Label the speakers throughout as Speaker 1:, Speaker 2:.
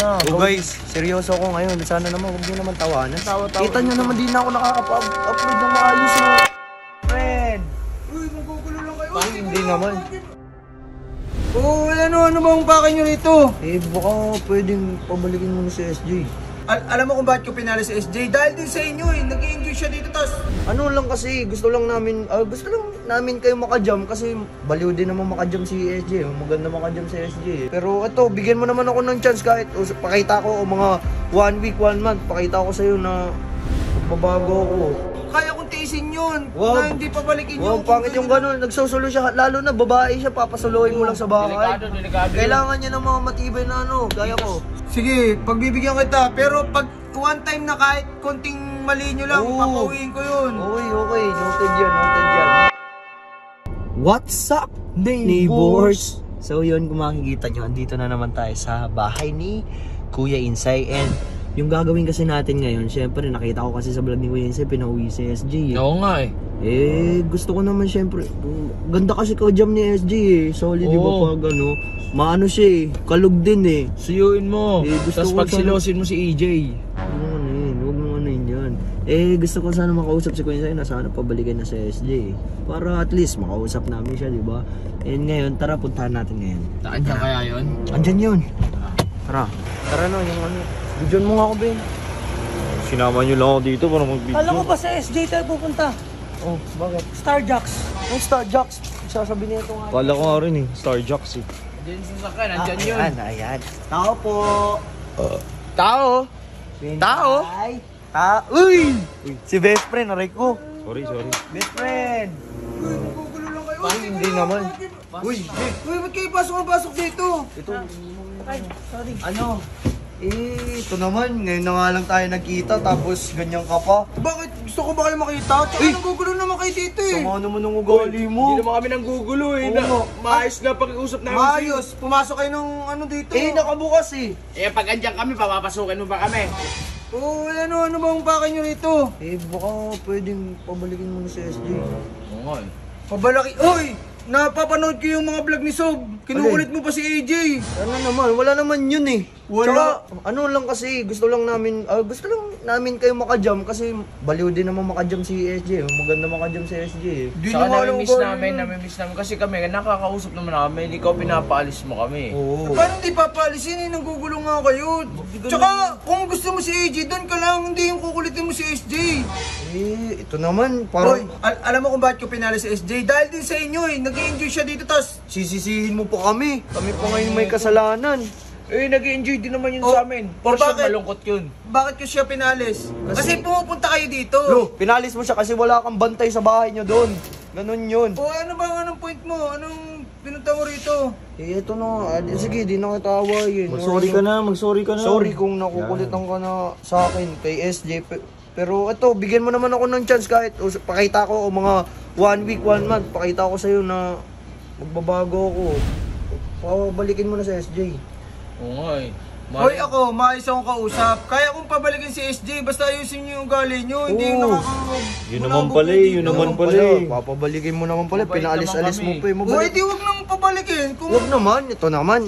Speaker 1: na.
Speaker 2: Oh guys, seryoso ako ngayon. Sana naman huwag niyo naman tawanan. Kita niyo naman di na ako nakaka-upload ng maayos mo. Friend!
Speaker 1: Uy, magugulo lang kayo.
Speaker 2: Ay, hindi naman.
Speaker 1: Oh, ano bang bakay nyo rito?
Speaker 2: Eh, baka pwedeng pabalikin mo na si SJ.
Speaker 1: Alam mo kung bakit ko pinali si SJ? Dahil din sa inyo eh, nag-i-enjoy siya dito tas.
Speaker 2: Ano lang kasi, gusto lang namin kayo makajam kasi baliw din naman makajam si SJ. Maganda makajam si SJ. Pero ito, bigyan mo naman ako ng chance kahit pakita ko mga 1 week, 1 month. Pakita ko sa'yo na magbabago ako.
Speaker 1: Kaya kong tiisin yun,
Speaker 2: Wow.
Speaker 1: na hindi pabalikin yun.
Speaker 2: Wow, pangit yung gano'n. Nagsusulo siya, lalo na babae siya, papasuluhin mo lang sa bahay.
Speaker 3: Delikado.
Speaker 2: Kailangan niya ng mga matibay na gaya ko.
Speaker 1: Sige, pagbibigyan kita, pero pag one time na kahit konting mali nyo lang,
Speaker 2: Oo.
Speaker 1: papauwiin ko yun.
Speaker 2: Okay. Noted yan. What's up, neighbors? So yun, kung makikita nyo, andito na naman tayo sa bahay ni Kuya Insay. And yung gagawin kasi natin ngayon, syempre nakita ko kasi sa vlog ni Kuya Insay, pinauwi si SJ.
Speaker 3: Oo nga eh.
Speaker 2: Gusto ko naman syempre, ganda kasi ka-jam ni SJ eh. Solid, di ba pag maano siya eh, kalug din eh.
Speaker 3: Suyuin mo.
Speaker 2: Gusto
Speaker 3: Tapos
Speaker 2: ko
Speaker 3: pagsilosin mo si EJ.
Speaker 2: Huwag mo ano yun yan. Gusto ko sana makausap si Kuya Insay na sana pabalikan na sa SJ. Para at least makausap namin siya, di ba? And ngayon, tara puntahan natin ngayon.
Speaker 3: Andyan kaya yun?
Speaker 2: Andyan yun. Tara na, yung Bidyon mo nga ako, Ben.
Speaker 4: Sinama nyo lang ako dito para mag-video.
Speaker 5: Alam ko ba sa SJ tayo pupunta?
Speaker 2: Oh, bakit?
Speaker 5: Starjacks.
Speaker 2: Yung Star Jocks. Sasabi niya ito nga.
Speaker 4: Kala ko nga rin eh, Star Jocks eh.
Speaker 3: Andyan sa sakan, andyan yun.
Speaker 2: Ayan. Tao po.
Speaker 3: Tao! Tao?
Speaker 2: Uy! Si best friend, aray ko.
Speaker 4: Sorry.
Speaker 2: Best friend.
Speaker 1: Uy, magugulo lang kayo.
Speaker 2: Ay, hindi naman.
Speaker 1: Uy, ba't kayo pasok dito?
Speaker 2: Ito,
Speaker 5: Ay, sorry.
Speaker 2: ito naman. Ngayon na nga lang tayo nagkita, tapos ganyan ka pa.
Speaker 1: Bakit? Gusto ko ba kayo makita? Tsaka nagugulo naman kayo dito eh.
Speaker 2: Sama naman ng ugali
Speaker 3: Hindi
Speaker 2: mo.
Speaker 3: naman kami nanggugulo eh.
Speaker 2: Oo.
Speaker 3: Maayos na pag-iusap namin.
Speaker 1: Maayos, pumasok kayo ng dito.
Speaker 2: Nakabukas eh.
Speaker 3: Pag andyan kami, papapasukin mo ba kami?
Speaker 1: Oh, ano bang bakay nyo rito?
Speaker 2: Baka pwedeng pabalikin mo na si SJ.
Speaker 3: Oo nga eh.
Speaker 1: Pabalaki. Uy! Napapanood ko yung mga vlog ni Sob. Kinukulit mo pa si AJ.
Speaker 2: Ano naman, wala naman yun eh.
Speaker 1: Wala.
Speaker 2: Tsaka, ano lang kasi, gusto lang namin kayo makajam kasi baliw din naman makajam si SJ. Maganda makajam si SJ.
Speaker 1: Di
Speaker 3: Saka
Speaker 1: nyo alam
Speaker 3: namimiss
Speaker 1: ba
Speaker 3: namin kasi kami, nakakausap naman namin, ikaw pinapaalis mo kami.
Speaker 2: Oo.
Speaker 1: Paano di papaalisin eh? Nagugulo nga kayo. Tsaka, kung gusto mo si AJ, doon ka lang. Hindi yung kukulitin mo si SJ.
Speaker 2: Ito naman, parang...
Speaker 1: Hoy, alam mo kung bakit ko pinali si SJ? Dahil din sa inyo eh. Nag-i-enjoy siya dito, tas
Speaker 2: Sisisihin mo pa kami. Kami pa ngayon may kasalanan.
Speaker 3: Nag-i-enjoy din naman yun
Speaker 1: Oh,
Speaker 3: sa amin. For sure,
Speaker 1: bakit?
Speaker 3: malungkot yun.
Speaker 1: bakit ko siya pinalis? Kasi pumupunta kayo dito.
Speaker 2: Pinalis mo siya kasi wala kang bantay sa bahay niyo doon. Ganun yun.
Speaker 1: O ano ba anong point mo? Anong pinunta mo rito?
Speaker 2: Ito na. Sige, di na kita awayin.
Speaker 4: Mag-sorry ka na.
Speaker 2: Sorry kung nakukulitan ka na sa akin kay SJ. Pero ito, bigyan mo naman ako ng chance kahit pakita ko mga 1 week, 1 month. Pakita ko sa'yo na magbabago ako. Pabalikin mo na sa SJ.
Speaker 3: Oo nga eh.
Speaker 1: Hoy ako, maayos akong kausap. Kaya kung pabalikin si SJ, basta ayusin niyo yung ugali niyo. Hindi yung
Speaker 4: Yun naman pala eh.
Speaker 2: Papabalikin mo naman pala.
Speaker 3: Mabait
Speaker 2: Pinaalis-alis mo
Speaker 3: naman
Speaker 2: pa eh.
Speaker 1: Hoy, di wag nang pabalikin.
Speaker 2: Huwag naman, ito naman.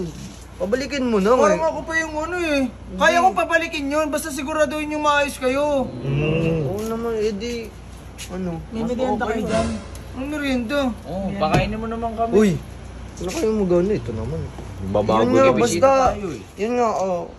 Speaker 2: Pabalikin mo na
Speaker 1: Parang
Speaker 2: eh.
Speaker 1: ako pa yung ano eh. Kaya kong pabalikin yun, basta siguraduhin yung maayos kayo.
Speaker 2: Oo naman, edi. Ano?
Speaker 5: May merienda kayo dyan.
Speaker 1: Ang merienda.
Speaker 3: Oo, pakainin mo naman kami.
Speaker 2: Uy! Ano kayo magano? Ito naman.
Speaker 4: Babago
Speaker 2: Yun nga,
Speaker 4: na.
Speaker 2: basta,
Speaker 3: tayo eh.
Speaker 2: yun nga,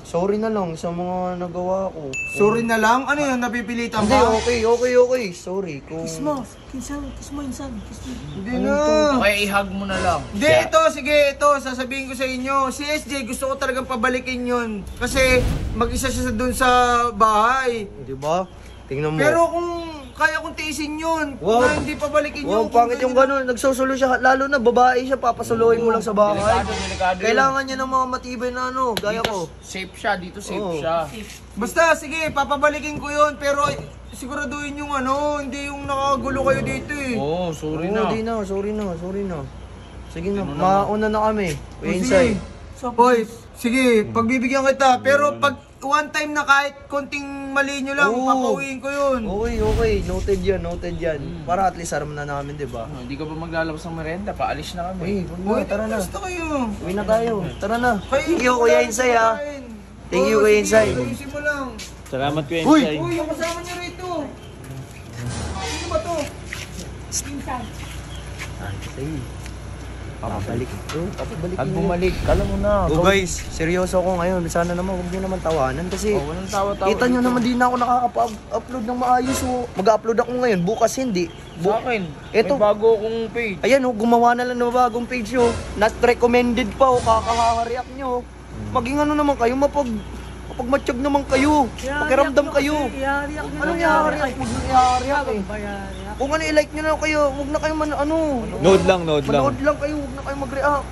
Speaker 2: sorry na lang sa mga nagawa ko.
Speaker 1: Sorry na lang? Ano yun? Napipilitan
Speaker 2: Hindi,
Speaker 1: ba?
Speaker 2: okay. Sorry kung...
Speaker 5: Kiss mo. Kiss mo, insan. Kiss mo.
Speaker 1: Hindi na.
Speaker 3: Kaya i-hug mo na lang.
Speaker 1: Hindi, ito, sasabihin ko sa inyo. Si SJ, gusto ko talagang pabalikin yun. Kasi mag-isa siya dun sa bahay.
Speaker 2: Di ba? Tingnan mo.
Speaker 1: Pero kung kaya kong tiisin yun,
Speaker 2: Wow.
Speaker 1: na hindi pabalikin
Speaker 2: Wow,
Speaker 1: yun.
Speaker 2: pangit yung gano'n. Nagsusulo siya, lalo na babae siya, papasuluhin mo lang sa bahay.
Speaker 3: Delikado yun.
Speaker 2: Kailangan niya ng mga matibay na gaya ko.
Speaker 3: Safe siya, dito safe
Speaker 2: Oo.
Speaker 3: siya.
Speaker 1: Basta, sige, papabalikin ko yun. Pero siguraduhin yung hindi yung nakagulo kayo dito eh.
Speaker 3: Oo, sorry na.
Speaker 2: Hindi na, sorry na. Sige na,
Speaker 3: Ano
Speaker 2: mauna na kami. Inside.
Speaker 1: Hoy, sige, pagbibigyan kita. Pero pag one time na kahit konting mali nyo lang,
Speaker 2: Oo.
Speaker 1: papauwiin ko yun.
Speaker 2: Okay. Noted yan. Para at least aram na namin, di ba?
Speaker 3: Hindi ka ba maglalabas ng merenda? Paalis na kami.
Speaker 2: Uy, tara na.
Speaker 1: Basta kayo.
Speaker 2: Uwi na tayo. Tara na.
Speaker 1: Kayo,
Speaker 2: Iyo, Kuya Insay ha. Thank you kay Insay.
Speaker 1: Ayusin mo lang.
Speaker 4: Salamat ko,
Speaker 2: Uy!
Speaker 4: Insay.
Speaker 1: Uy, yung kasama niyo rito. Sino ba to?
Speaker 5: Pinsan.
Speaker 2: Papabalik ito. Papabalik
Speaker 3: At bumalik, alam mo na.
Speaker 2: Oh guys, seryoso ako ngayon. Sana naman huwag nyo naman tawanan kasi
Speaker 3: Walang tawa-tawa.
Speaker 2: kita nyo naman di na ako nakaka-upload ng maayos. So, mag-upload ako ngayon. Bukas hindi.
Speaker 3: Sa akin,
Speaker 2: Eto.
Speaker 3: may bago akong page.
Speaker 2: Ayan oh, gumawa na lang ng bagong page oh. Not recommended pa oh, kakaha-react nyo. Maging ano naman kayo, mapag-matsyag naman kayo. Pakiramdam kayo.
Speaker 5: Iariyak nyo
Speaker 2: Anong
Speaker 5: lang.
Speaker 2: i-react? Huwag nyo i-react eh.
Speaker 5: Bayariyak.
Speaker 2: Kung ano i-like nyo na kayo, huwag na kayo ano.
Speaker 4: Note lang, note lang.
Speaker 2: Manood lang kayo, huwag na kayo mag-react.